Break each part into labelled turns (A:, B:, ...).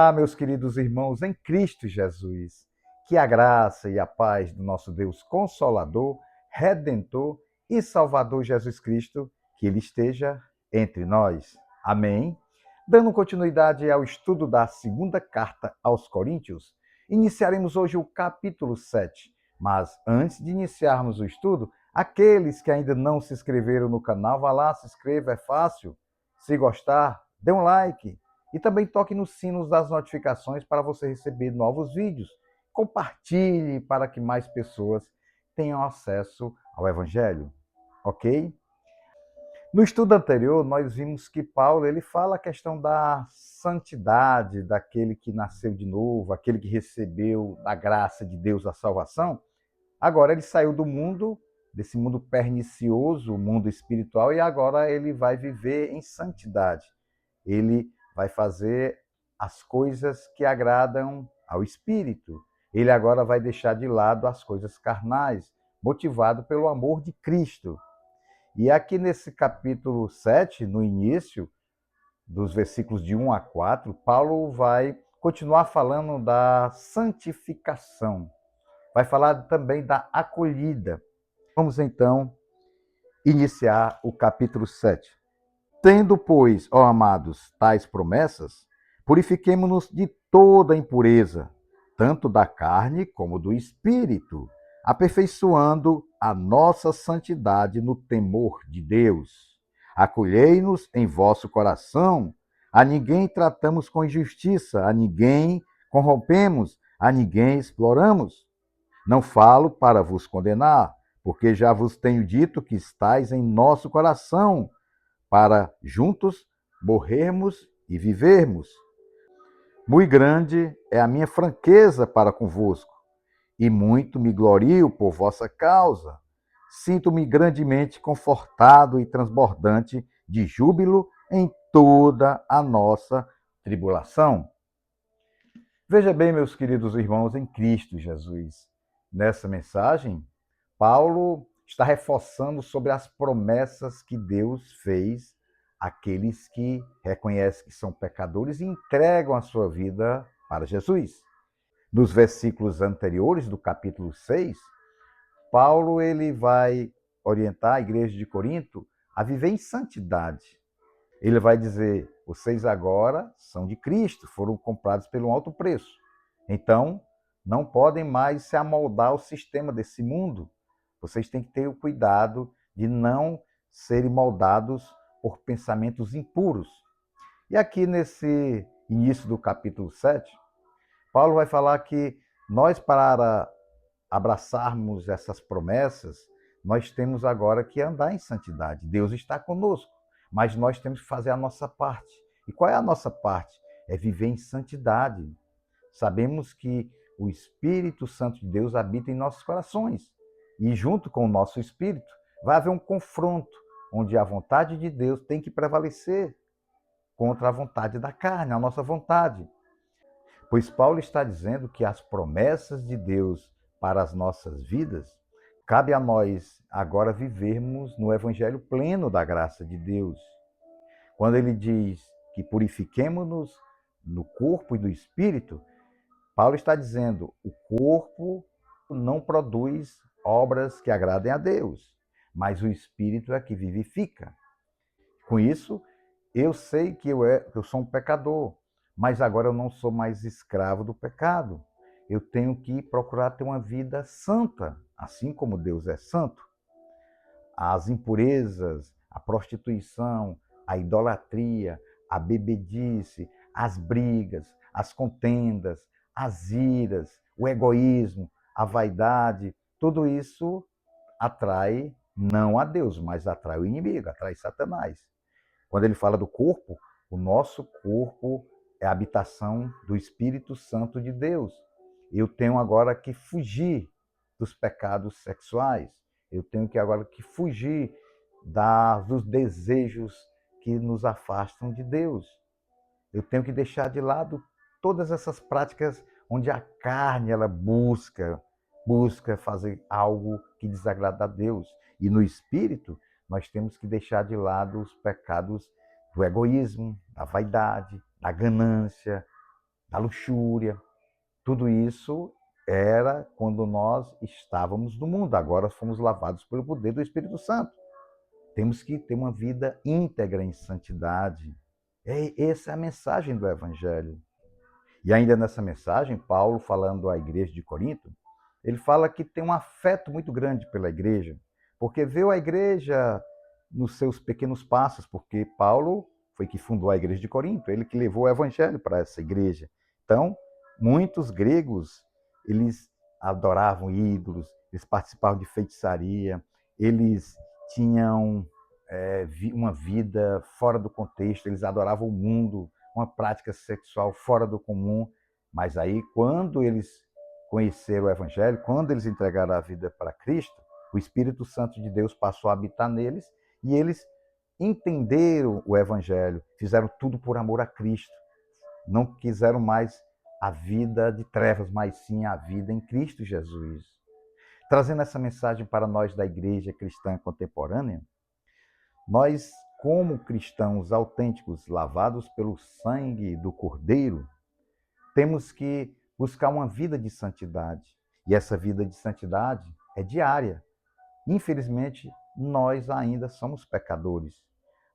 A: Olá, meus queridos irmãos em Cristo Jesus. Que a graça e a paz do nosso Deus Consolador, Redentor e Salvador Jesus Cristo, que Ele esteja entre nós. Amém. Dando continuidade ao estudo da segunda carta aos Coríntios, iniciaremos hoje o capítulo 7. Mas antes de iniciarmos o estudo, aqueles que ainda não se inscreveram no canal, vá lá, se inscreva, é fácil. Se gostar, dê um like. E também toque nos sinos das notificações para você receber novos vídeos. Compartilhe para que mais pessoas tenham acesso ao Evangelho, ok? No estudo anterior, nós vimos que Paulo ele fala a questão da santidade daquele que nasceu de novo, aquele que recebeu da graça de Deus a salvação. Agora ele saiu do mundo, desse mundo pernicioso, o mundo espiritual, e agora ele vai viver em santidade. Ele vai fazer as coisas que agradam ao Espírito. Ele agora vai deixar de lado as coisas carnais, motivado pelo amor de Cristo. E aqui nesse capítulo 7, no início, dos versículos de 1 a 4, Paulo vai continuar falando da santificação. Vai falar também da acolhida. Vamos então iniciar o capítulo 7. Tendo, pois, ó amados, tais promessas, purifiquemo-nos de toda impureza, tanto da carne como do espírito, aperfeiçoando a nossa santidade no temor de Deus. Acolhei-nos em vosso coração, a ninguém tratamos com injustiça, a ninguém corrompemos, a ninguém exploramos. Não falo para vos condenar, porque já vos tenho dito que estáis em nosso coração, para juntos morrermos e vivermos. Muito grande é a minha franqueza para convosco, e muito me glorio por vossa causa. Sinto-me grandemente confortado e transbordante de júbilo em toda a nossa tribulação. Veja bem, meus queridos irmãos em Cristo Jesus, nessa mensagem, Paulo está reforçando sobre as promessas que Deus fez àqueles que reconhecem que são pecadores e entregam a sua vida para Jesus. Nos versículos anteriores do capítulo 6, Paulo ele vai orientar a igreja de Corinto a viver em santidade. Ele vai dizer: vocês agora são de Cristo, foram comprados pelo alto preço. Então, não podem mais se amoldar ao sistema desse mundo. Vocês têm que ter o cuidado de não serem moldados por pensamentos impuros. E aqui nesse início do capítulo 7, Paulo vai falar que nós, para abraçarmos essas promessas, nós temos agora que andar em santidade. Deus está conosco, mas nós temos que fazer a nossa parte. E qual é a nossa parte? É viver em santidade. Sabemos que o Espírito Santo de Deus habita em nossos corações. E junto com o nosso espírito, vai haver um confronto, onde a vontade de Deus tem que prevalecer contra a vontade da carne, a nossa vontade. Pois Paulo está dizendo que as promessas de Deus para as nossas vidas, cabe a nós agora vivermos no evangelho pleno da graça de Deus. Quando ele diz que purifiquemo-nos no corpo e no espírito, Paulo está dizendo: o corpo não produz obras que agradem a Deus, mas o espírito é que vivifica. Com isso, eu sei que eu sou um pecador, mas agora eu não sou mais escravo do pecado. Eu tenho que procurar ter uma vida santa, assim como Deus é santo. As impurezas, a prostituição, a idolatria, a bebedice, as brigas, as contendas, as iras, o egoísmo, a vaidade, tudo isso atrai não a Deus, mas atrai o inimigo, atrai Satanás. Quando ele fala do corpo, o nosso corpo é a habitação do Espírito Santo de Deus. Eu tenho agora que fugir dos pecados sexuais. Eu tenho que agora que fugir dos desejos que nos afastam de Deus. Eu tenho que deixar de lado todas essas práticas onde a carne ela busca fazer algo que desagrada a Deus. E no espírito, nós temos que deixar de lado os pecados do egoísmo, da vaidade, da ganância, da luxúria. Tudo isso era quando nós estávamos no mundo. Agora fomos lavados pelo poder do Espírito Santo. Temos que ter uma vida íntegra em santidade. Essa é a mensagem do Evangelho. E ainda nessa mensagem, Paulo, falando à igreja de Corinto, ele fala que tem um afeto muito grande pela igreja, porque viu a igreja nos seus pequenos passos, porque Paulo foi que fundou a igreja de Corinto, ele que levou o evangelho para essa igreja. Então, muitos gregos, eles adoravam ídolos, eles participavam de feitiçaria, eles tinham uma vida fora do contexto, eles adoravam o mundo, uma prática sexual fora do comum. Mas aí, quando eles conheceram o Evangelho, quando eles entregaram a vida para Cristo, o Espírito Santo de Deus passou a habitar neles e eles entenderam o Evangelho, fizeram tudo por amor a Cristo. Não quiseram mais a vida de trevas, mas sim a vida em Cristo Jesus. Trazendo essa mensagem para nós da igreja cristã contemporânea, nós, como cristãos autênticos, lavados pelo sangue do Cordeiro, temos que buscar uma vida de santidade. E essa vida de santidade é diária. Infelizmente, nós ainda somos pecadores.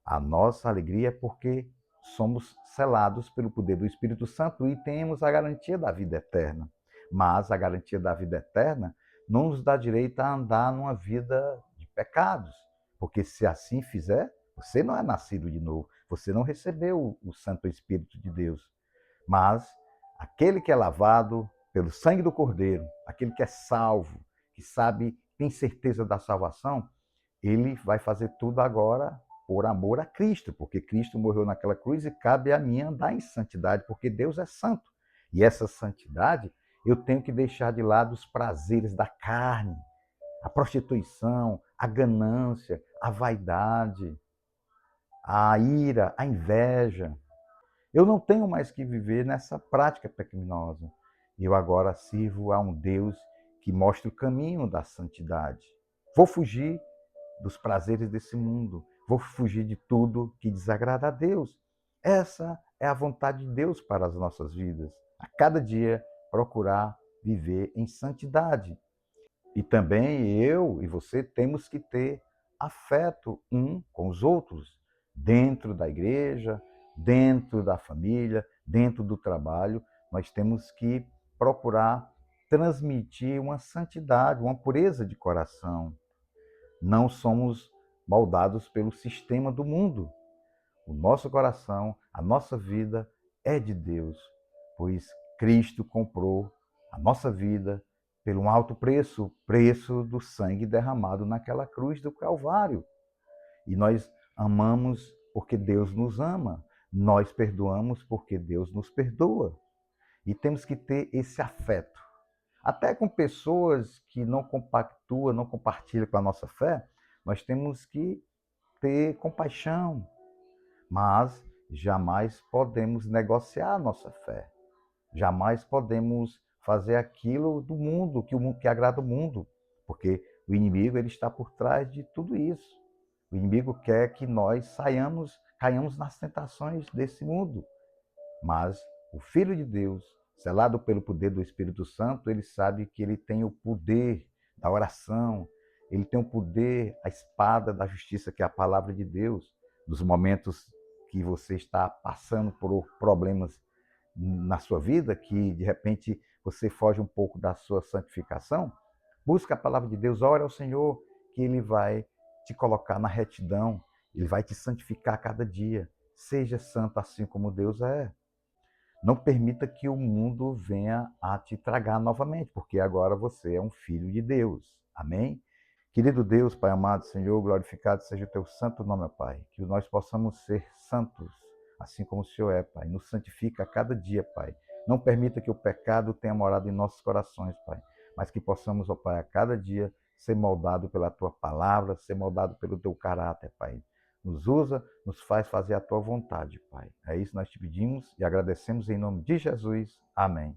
A: A nossa alegria é porque somos selados pelo poder do Espírito Santo e temos a garantia da vida eterna. Mas a garantia da vida eterna não nos dá direito a andar numa vida de pecados. Porque se assim fizer, você não é nascido de novo, você não recebeu o Santo Espírito de Deus. Mas aquele que é lavado pelo sangue do Cordeiro, aquele que é salvo, que sabe, tem certeza da salvação, ele vai fazer tudo agora por amor a Cristo, porque Cristo morreu naquela cruz e cabe a mim andar em santidade, porque Deus é santo. E essa santidade, eu tenho que deixar de lado os prazeres da carne, a prostituição, a ganância, a vaidade, a ira, a inveja. Eu não tenho mais que viver nessa prática pecaminosa. Eu agora sirvo a um Deus que mostra o caminho da santidade. Vou fugir dos prazeres desse mundo. Vou fugir de tudo que desagrada a Deus. Essa é a vontade de Deus para as nossas vidas. A cada dia procurar viver em santidade. E também eu e você temos que ter afeto um com os outros, dentro da igreja, dentro da família, dentro do trabalho. Nós temos que procurar transmitir uma santidade, uma pureza de coração. Não somos moldados pelo sistema do mundo. O nosso coração, a nossa vida é de Deus, pois Cristo comprou a nossa vida pelo um alto preço, o preço do sangue derramado naquela cruz do Calvário. E nós amamos porque Deus nos ama, nós perdoamos porque Deus nos perdoa. E temos que ter esse afeto. Até com pessoas que não compactuam, não compartilham com a nossa fé, nós temos que ter compaixão, mas jamais podemos negociar a nossa fé. Jamais podemos fazer aquilo do mundo, que agrada o mundo, porque o inimigo ele está por trás de tudo isso. O inimigo quer que nós caiamos nas tentações desse mundo. Mas o Filho de Deus, selado pelo poder do Espírito Santo, ele sabe que ele tem o poder da oração, ele tem o poder, a espada da justiça, que é a palavra de Deus. Nos momentos que você está passando por problemas na sua vida, que de repente você foge um pouco da sua santificação, busca a palavra de Deus, ore ao Senhor, que Ele vai te colocar na retidão, Ele vai te santificar a cada dia. Seja santo assim como Deus é. Não permita que o mundo venha a te tragar novamente, porque agora você é um filho de Deus. Amém? Querido Deus, Pai amado, Senhor, glorificado seja o teu santo nome, Pai. Que nós possamos ser santos, assim como o Senhor é, Pai. Nos santifica a cada dia, Pai. Não permita que o pecado tenha morado em nossos corações, Pai. Mas que possamos, ó Pai, a cada dia ser moldado pela tua palavra, ser moldado pelo teu caráter, Pai. Nos usa, nos faz fazer a tua vontade, Pai. É isso que nós te pedimos e agradecemos em nome de Jesus. Amém.